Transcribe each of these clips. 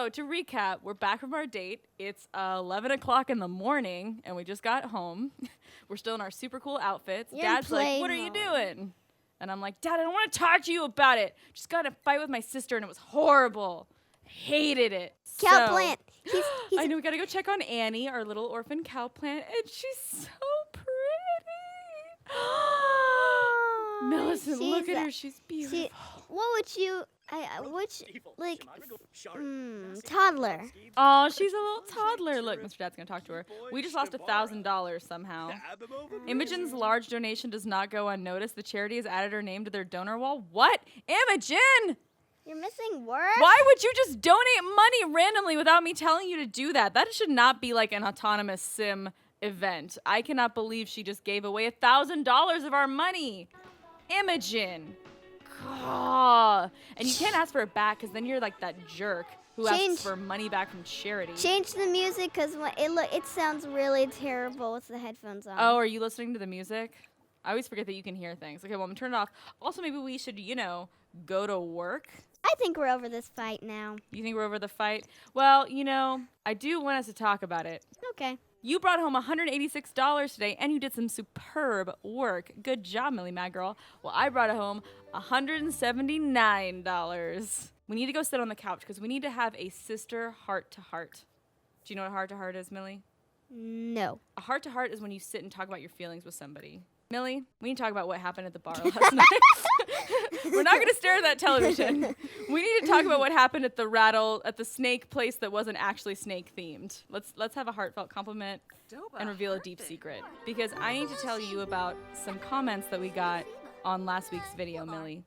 So to recap, we're back from our date. It's 11 o'clock in the morning, and we just got home. We're still in our super cool outfits. You're Dad's like, what are you doing? And I'm like, Dad, I don't want to talk to you about it. Just got in a fight with my sister, and it was horrible. I hated it. Cow plant. He's I know we got to go check on Annie, our little orphan cow plant, and she's so pretty. Millicent, look at her. She's beautiful. What would you, toddler. Oh, she's a little toddler. Look, Mr. Dad's going to talk to her. We just lost $1,000 somehow. Imogen's large donation does not go unnoticed. The charity has added her name to their donor wall. What? Imogen! You're missing words? Why would you just donate money randomly without me telling you to do that? That should not be like an autonomous sim event. I cannot believe she just gave away $1,000 of our money. Imogen. God. And you can't ask for it back because then you're like that jerk who asks for money back from charity. Change the music because it sounds really terrible with the headphones on. Oh, are you listening to the music? I always forget that you can hear things. Okay, well, I'm going to turn it off. Also, maybe we should, go to work. I think we're over this fight now. You think we're over the fight? Well, I do want us to talk about it. Okay. You brought home $186 today, and you did some superb work. Good job, Millie, Mad Girl. Well, I brought home $179. We need to go sit on the couch because we need to have a sister heart-to-heart. Do you know what a heart-to-heart is, Millie? No. A heart-to-heart is when you sit and talk about your feelings with somebody. Millie, we need to talk about what happened at the bar last night. We're not going to stare at that television. We need to talk about what happened at the snake place that wasn't actually snake themed. Let's have a heartfelt compliment and reveal a deep secret. Because I need to tell you about some comments that we got on last week's video, Millie,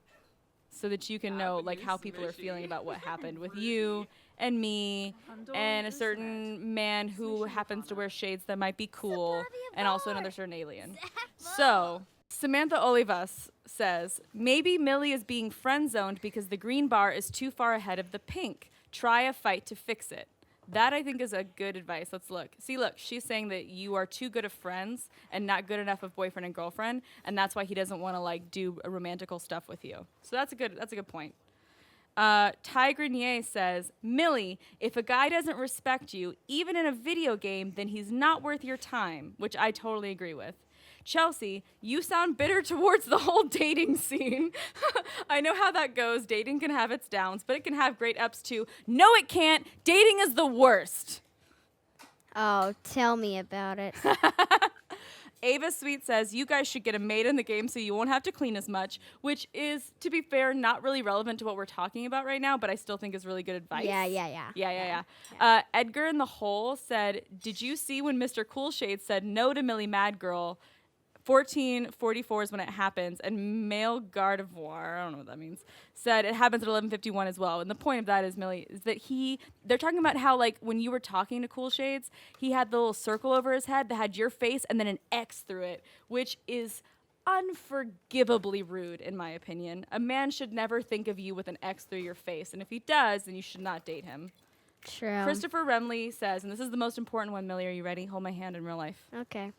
so that you can know how people are feeling about what happened with you and me and a certain man who happens to wear shades that might be cool, and also another certain alien. So, Samantha Olivas says, maybe Millie is being friend-zoned because the green bar is too far ahead of the pink. Try a fight to fix it. That, I think, is a good advice. Let's look. See, look, she's saying that you are too good of friends and not good enough of boyfriend and girlfriend, and that's why he doesn't want to, do romantical stuff with you. So that's a good point. Ty Grenier says, Millie, if a guy doesn't respect you, even in a video game, then he's not worth your time, which I totally agree with. Chelsea, you sound bitter towards the whole dating scene. I know how that goes. Dating can have its downs, but it can have great ups too. No, it can't. Dating is the worst. Oh, tell me about it. Ava Sweet says, you guys should get a maid in the game so you won't have to clean as much, which is, to be fair, not really relevant to what we're talking about right now, but I still think is really good advice. Yeah. Edgar in the Hole said, did you see when Mr. Coolshade said no to Millie Mad Girl? 14:44 is when it happens, and Male Gardevoir, I don't know what that means, said it happens at 11:51 as well. And the point of that is, Millie, is that they're talking about how, when you were talking to Cool Shades, he had the little circle over his head that had your face and then an X through it, which is unforgivably rude, in my opinion. A man should never think of you with an X through your face, and if he does, then you should not date him. True. Christopher Remley says, and this is the most important one, Millie, are you ready? Hold my hand in real life. Okay.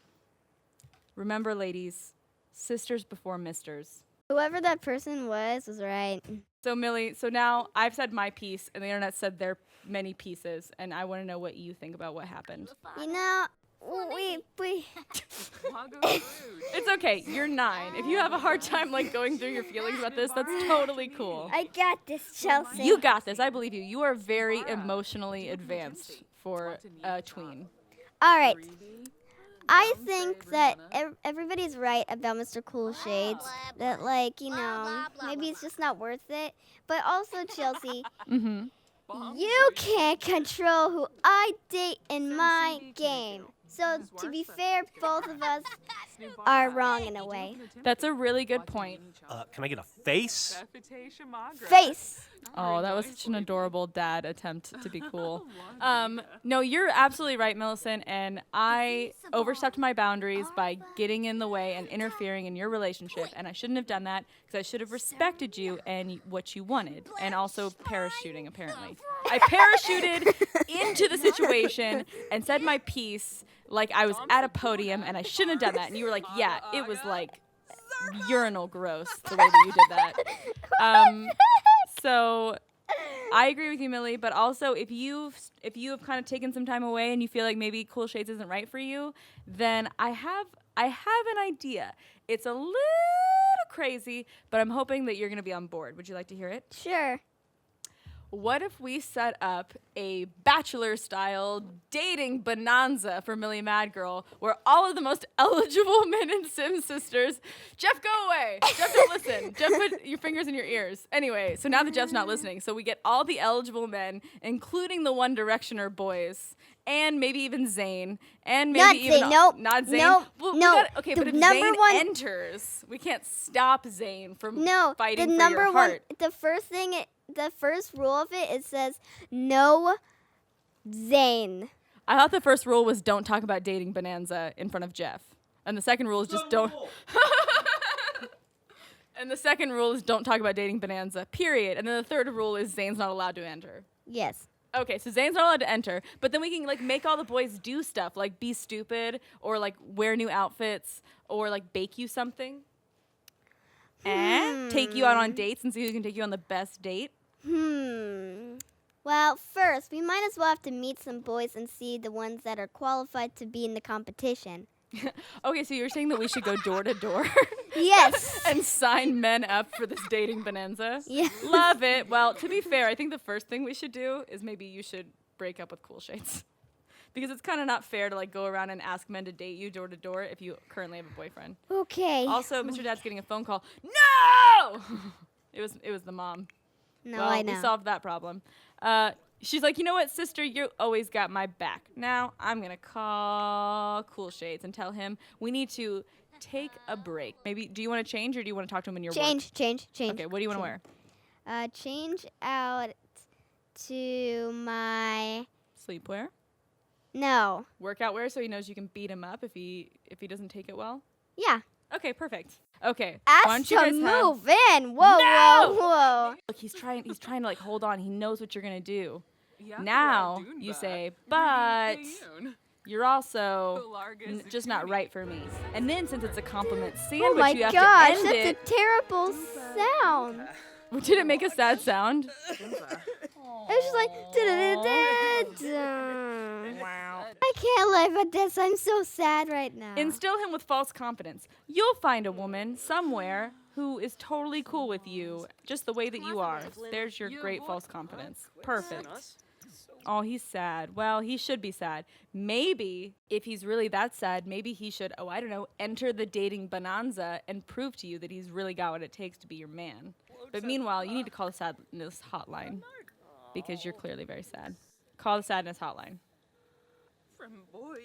Remember, ladies, sisters before misters. Whoever that person was right. So, Millie, now I've said my piece, and the internet said their many pieces, and I want to know what you think about what happened. We It's okay. You're 9. If you have a hard time, going through your feelings about this, that's totally cool. I got this, Chelsea. You got this. I believe you. You are very emotionally advanced for a tween. All right. I think that everybody's right about Mr. Cool Shades. That, maybe it's just not worth it. But also, Chelsea, you can't control who I date in my game. So, to be fair, both of us are wrong in a way. That's a really good point. Can I get a face? Face! Oh, that was such an adorable dad attempt to be cool. No, you're absolutely right, Millicent, and I overstepped my boundaries by getting in the way and interfering in your relationship, and I shouldn't have done that because I should have respected you and what you wanted, and also parachuting, apparently. I parachuted into the situation and said my piece like I was at a podium, and I shouldn't have done that, and you were like, yeah, it was urinal gross the way that you did that. So I agree with you, Millie. But also, if you have kind of taken some time away and you feel like maybe Cool Shades isn't right for you, then I have an idea. It's a little crazy, but I'm hoping that you're going to be on board. Would you like to hear it? Sure. What if we set up a bachelor-style dating bonanza for Millie Mad Girl, where all of the most eligible men and Sim sisters... Jeff, go away. Jeff, don't listen. Jeff, put your fingers in your ears. Anyway, so now that Jeff's not listening, so we get all the eligible men, including the One Directioner boys, and maybe even Zayn, and maybe Not even... Zayn, nope. Not Zayn? Nope, Well, no. Okay, The but if number Zayn one- enters, we can't stop Zayn from No, fighting the for number your one. heart. The first rule of it says no Zayn. I thought the first rule was don't talk about dating bonanza in front of Jeff. And the second rule is just don't. And the second rule is don't talk about dating bonanza, period. And then the third rule is Zayn's not allowed to enter. Yes. Okay, so Zayn's not allowed to enter, but then we can like make all the boys do stuff like be stupid or like wear new outfits or like bake you something. And take you out on dates and see who can take you on the best date. Well, first, we might as well have to meet some boys and see the ones that are qualified to be in the competition. Okay, so you're saying that we should go door to door? Yes. And sign men up for this dating bonanza? Yeah. Love it. Well, to be fair, I think the first thing we should do is maybe you should break up with Cool Shades. Because it's kind of not fair to like go around and ask men to date you door to door if you currently have a boyfriend. Okay. Also, Mr. Dad's getting a phone call. No! It was the mom. No, Well, I know. we solved that problem. She's like, you know what, sister, you always got my back. Now I'm going to call Cool Shades and tell him we need to take a break. Maybe, do you want to change or do you want to talk to him in your work? Change. Okay, what do you want to wear? Change out to my... Sleepwear? No. Workout wear so he knows you can beat him up if he doesn't take it well? Yeah. Okay, perfect. Okay. Ask why don't you to guys have- move in. Whoa, No! whoa. Look, he's trying to like hold on. He knows what you're going to do. Yeah, Now you say, but you're also just not right for me. And then since it's a compliment sandwich, Oh my you have gosh, to end that's it. a terrible sound. Did it make a sad sound? It's just like... Wow. I can't live with this. I'm so sad right now. Instill him with false confidence. You'll find a woman somewhere who is totally cool with you, just the way that you are. There's your great false confidence. Perfect. Oh, he's sad. Well, he should be sad. Maybe, if he's really that sad, maybe he should, enter the dating bonanza and prove to you that he's really got what it takes to be your man. But meanwhile, you need to call the sadness hotline because you're clearly very sad. Call the sadness hotline.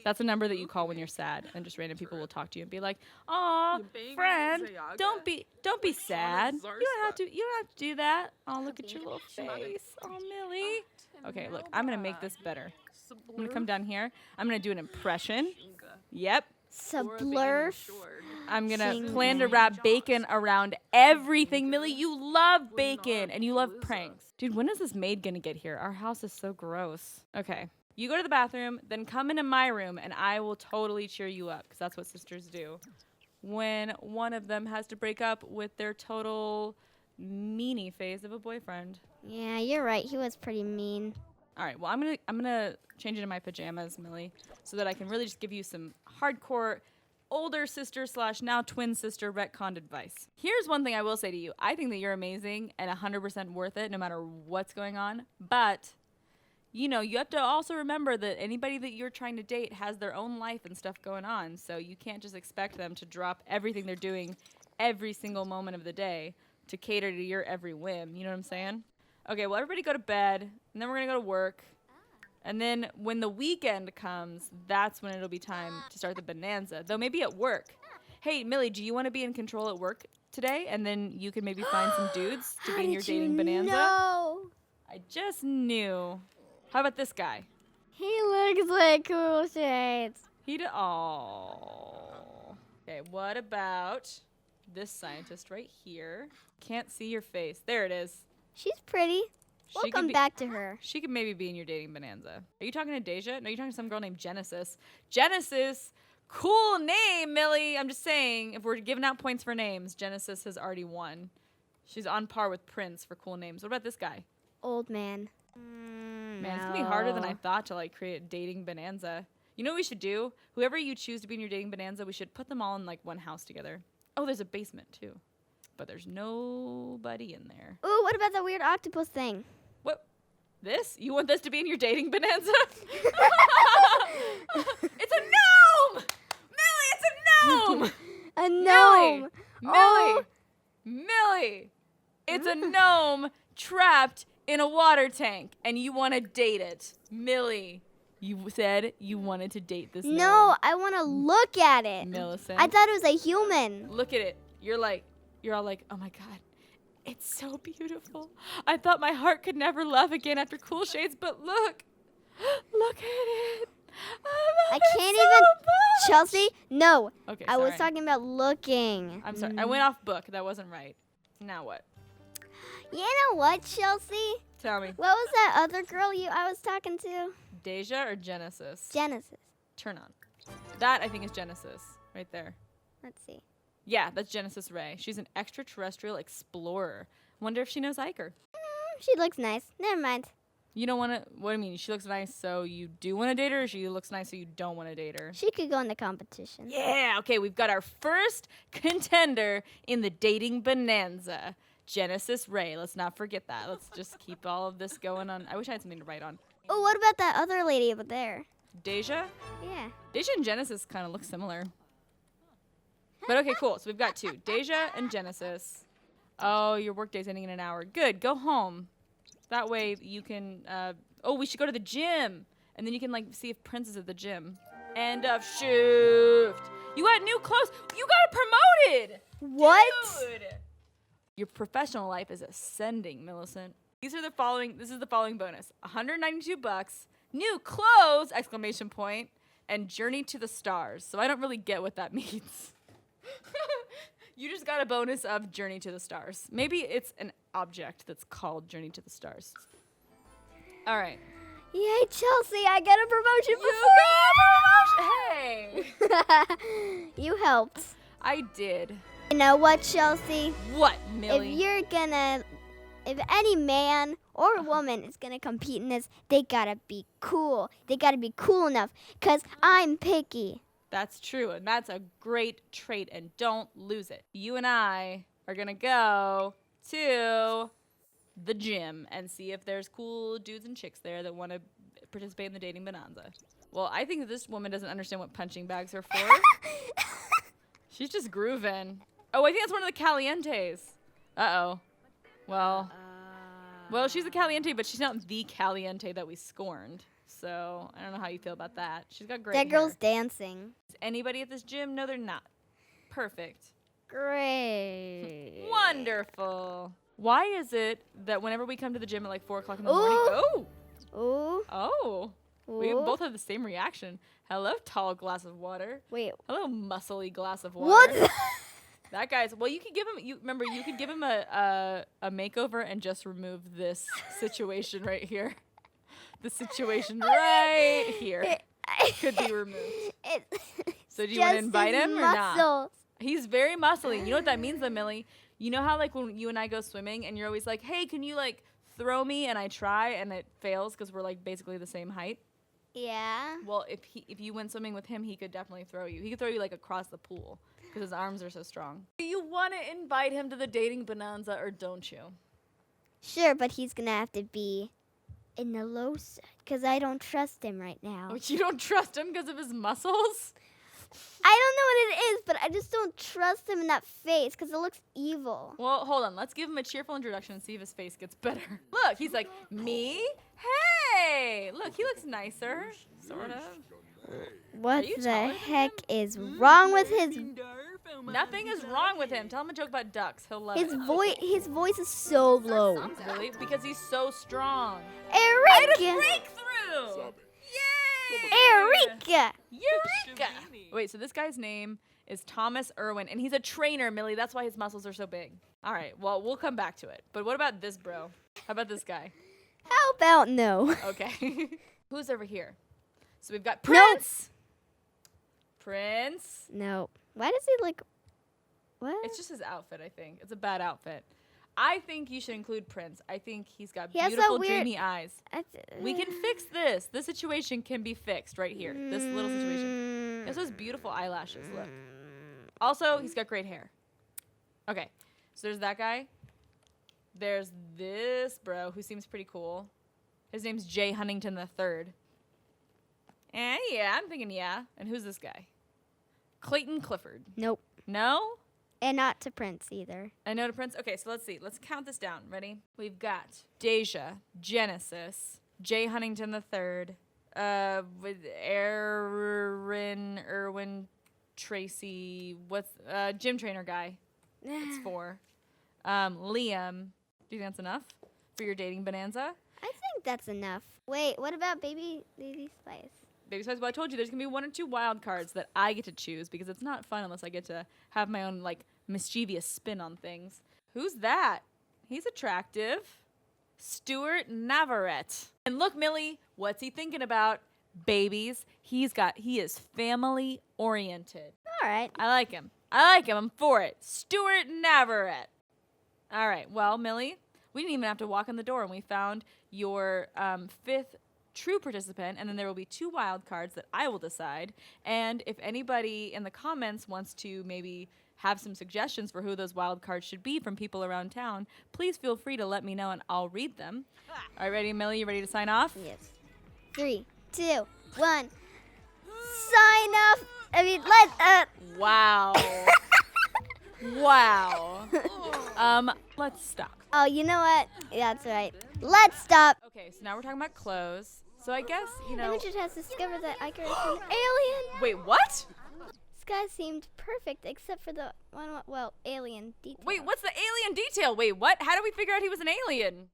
That's a number that you call when you're sad, and just random people will talk to you and be like, "Aw, friend, don't be sad. You don't have to do that. Oh, look at your little face. Oh, Millie." Okay, look, I'm gonna make this better. I'm gonna come down here. I'm gonna do an impression. Yep. Sublurf. I'm gonna plan to wrap bacon around everything. Millie, you love bacon and you love pranks. Dude, when is this maid gonna get here? Our house is so gross. Okay. You go to the bathroom, then come into my room, and I will totally cheer you up, because that's what sisters do. When one of them has to break up with their total meanie phase of a boyfriend. Yeah, you're right. He was pretty mean. All right, well, I'm gonna change into my pajamas, Millie, so that I can really just give you some hardcore older sister / now twin sister retconned advice. Here's one thing I will say to you. I think that you're amazing and 100% worth it no matter what's going on, but... you have to also remember that anybody that you're trying to date has their own life and stuff going on. So you can't just expect them to drop everything they're doing every single moment of the day to cater to your every whim. You know what I'm saying? Okay, well, everybody go to bed, and then we're going to go to work. And then when the weekend comes, that's when it'll be time to start the bonanza. Though maybe at work. Hey, Millie, do you want to be in control at work today? And then you can maybe find some dudes to be in your dating bonanza? No. I just knew. How about this guy? He looks like Cool Shades. Okay, what about this scientist right here? Can't see your face. There it is. She's pretty. She We'll could come be- back to her. She could maybe be in your dating bonanza. Are you talking to Deja? No, you're talking to some girl named Genesis. Genesis! Cool name, Millie! I'm just saying, if we're giving out points for names, Genesis has already won. She's on par with Prince for cool names. What about this guy? Old man. Man, it's gonna be harder than I thought to like create a dating bonanza. You know what we should do? Whoever you choose to be in your dating bonanza, we should put them all in like one house together. Oh, there's a basement too, but there's nobody in there. Ooh, what about that weird octopus thing? What? This? You want this to be in your dating bonanza? It's a gnome! Millie, it's a gnome! A gnome. Millie! It's a gnome trapped in a water tank, and you want to date it. Millie, you said you wanted to date this gnome. No, I want to look at it. Millicent. I thought it was a human. Look at it. You're all like, oh my God, it's so beautiful. I thought my heart could never love again after Cool Shades, but look at it. I can't even. Much. Chelsea, no. Okay, I was sorry. talking about looking. I'm sorry. I went off book. That wasn't right. Now what? You know what, Chelsea? Tell me. What was that other girl I was talking to? Deja or Genesis? Genesis. Turn on. That, I think, is Genesis. Right there. Let's see. Yeah, that's Genesis Ray. She's an extraterrestrial explorer. Wonder if she knows Iker. She looks nice. Never mind. You don't want to... What do you mean? She looks nice so you do want to date her, or she looks nice so you don't want to date her? She could go in the competition. Yeah, okay, we've got our first contender in the dating bonanza. Genesis Ray. Let's not forget that. Let's just keep all of this going on. I wish I had something to write on. Oh, what about that other lady over there? Deja? Yeah. Deja and Genesis kind of look similar. But okay, cool. So we've got two. Deja and Genesis. Oh, your workday's ending in an hour. Good. Go home. That way you can... we should go to the gym. And then you can, like, see if Prince is at the gym. End of shift. You got new clothes. You got promoted. What? Dude. Your professional life is ascending, Millicent. This is the following bonus. $192, new clothes, exclamation point, and journey to the stars. So I don't really get what that means. You just got a bonus of journey to the stars. Maybe it's an object that's called journey to the stars. All right. Yay, Chelsea, I got a promotion before Hey. you helped. I did. You know what, Chelsea? What, Millie? If any man or woman is gonna compete in this, they gotta be cool. They gotta be cool enough, 'cause I'm picky. That's true, and that's a great trait, and don't lose it. You and I are gonna go to the gym and see if there's cool dudes and chicks there that want to participate in the dating bonanza. Well, I think that this woman doesn't understand what punching bags are for. She's just grooving. Oh, I think that's one of the calientes. Uh-oh. Well, she's a caliente, but she's not the caliente that we scorned. So I don't know how you feel about that. She's got great That hair. girl's dancing. Is anybody at this gym? No, they're not. Perfect. Great. Wonderful. Why is it that whenever we come to the gym at like 4 o'clock in the morning? Ooh. We both have the same reaction. Hello, tall glass of water. Wait. Hello, muscly glass of water. What? That guy's. Well, you could give him. You could give him a makeover and just remove this situation right here. The situation right here could be removed. So do you want to invite him or not? He's very muscly. You know what that means, though, Millie? You know how like when you and I go swimming and you're always like, hey, can you like throw me? And I try and it fails because we're like basically the same height. Yeah. Well, if you went swimming with him, he could definitely throw you. He could throw you like across the pool because his arms are so strong. Do you want to invite him to the dating bonanza or don't you? Sure, but he's gonna have to be in the low side because I don't trust him right now. Oh, you don't trust him because of his muscles? I don't know what it is, but I just don't trust him in that face because it looks evil. Well, hold on. Let's give him a cheerful introduction and see if his face gets better. Look, he's like, me? Hey! Look, he looks nicer, sort of. What you the taller? heck is wrong with his... Nothing is wrong with him. Tell him a joke about ducks. He'll love it. His voice is so low. Really? Because he's so strong. Eureka! Breakthrough! Yay! Eureka! Eureka! Wait, so this guy's name is Thomas Irwin, and he's a trainer, Millie. That's why his muscles are so big. All right, well, we'll come back to it. But what about this bro? How about this guy? How about no? Okay. Who's over here? So we've got Prince. Prince. No. Why does he look... What? It's just his outfit, I think. It's a bad outfit. I think you should include Prince. I think he's got He has beautiful, that weird- dreamy eyes. We can fix this. This situation can be fixed right here. This little situation. He also has beautiful eyelashes. Look. Also, he's got great hair. Okay, so there's that guy. There's this bro who seems pretty cool. His name's Jay Huntington III. Yeah, I'm thinking yeah. And who's this guy? Clayton Clifford. Nope. No? And not to Prince either. I know to Prince. Okay, so let's see. Let's count this down. Ready? We've got Deja, Genesis, Jay Huntington III, with Erwin, Tracy. What's gym trainer guy? That's 4. Liam. Do you think that's enough for your dating bonanza? I think that's enough. Wait, what about Baby Spice? Baby Spice, well, I told you there's going to be 1 or 2 wild cards that I get to choose because it's not fun unless I get to have my own, like, mischievous spin on things. Who's that? He's attractive. Stuart Navarrete. And look, Millie, what's he thinking about? Babies. He is family oriented. All right. I like him. I'm for it. Stuart Navarrete. All right. Well, Millie, we didn't even have to walk in the door, and we found your 5th true participant, and then there will be 2 wild cards that I will decide. And if anybody in the comments wants to maybe have some suggestions for who those wild cards should be from people around town, please feel free to let me know, and I'll read them. All right, ready, Millie? You ready to sign off? Yes. 3, 2, 1. Sign off. I mean, let Wow. Wow. Let's stop. Oh, you know what? Yeah, that's right. Let's stop. Okay, so now we're talking about clothes. So I guess, Imogen has discovered that Icarus is an alien. Wait, what? Sky seemed perfect except for the alien detail. Wait, what's the alien detail? Wait, what? How do we figure out he was an alien?